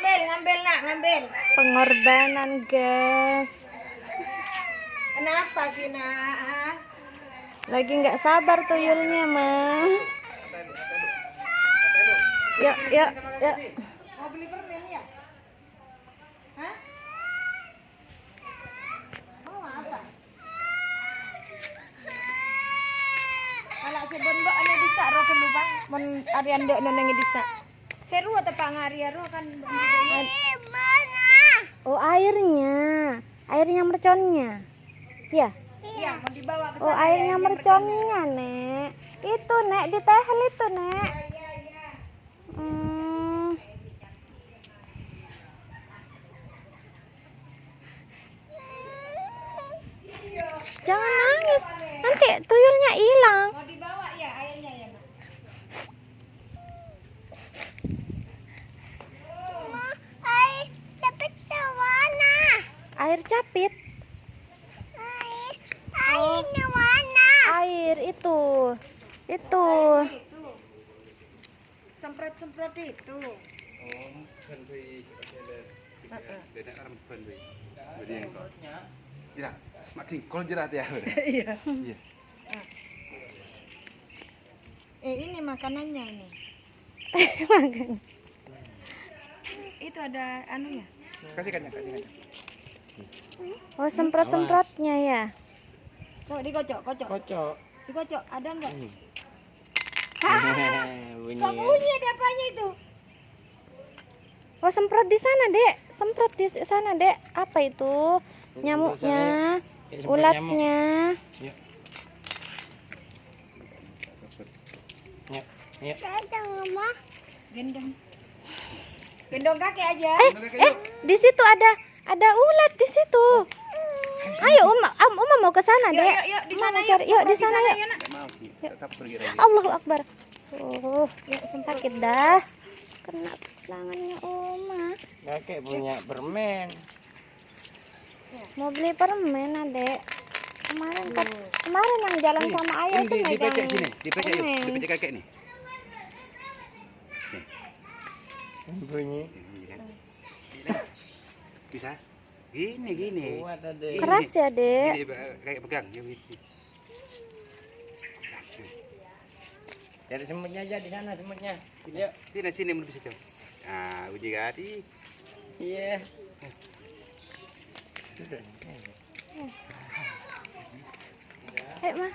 ngambil nak, ngambil. Pengorbanan, guys. Kenapa sih nak? Lagi nggak sabar tuyulnya, mah. Yuk, yuk, yuk. Mau beli permen ya? Hah? Mau apa? Kalau sebon mbak ane bisa roh kelupa, mon Arian dok nonengi bisa. Seru atau pangari ro kan? Oh, airnya. Airnya merconnya. Ya. Iya, mau dibawa ke sana. Oh, airnya merconnya, Nek. Itu, Nek, di tehel itu, Nek. Iya. Jangan nangis. Nanti tuyulnya hilang. Mau dibawa ya airnya ya, Nak? Air capit. Air itu. Itu. Semprot-semprot itu. Iya. Ini makanannya ini. Makan. Itu ada anunya. Kasih kacang. Oh, semprot-semprotnya ya. Coba dikocok. Dikocok, ada enggak? Kok bunyi ada apanya itu? Oh, semprot di sana, Dek. Semprot di sana, Dek. Apa itu? Nyamuknya, ulatnya. Gendong kaki aja. Di situ ada ulat di situ. Ayo, Uma mau ke sana, Dek. Yuk, di Uma sana mau cari. Yuk, di sana yuk. Nak. Allahu Akbar. Oh, ya sakit dah. Kena tangannya Uma. Kakek punya permen. Mau beli permen, Adek. Kemarin yang jalan sama ayah tuh megang Dipecek sini, dipecek yuk, permen. dipecek kakek nih. Bunyi. Bisa? Gini. Kuat adek. Keras ya, Dek. Gini, kayak pegang. Cari semutnya aja di sana semutnya. Yuk. Sini menurut bisa jauh. Nah, uji gadi. Iya. Ayo, Ma.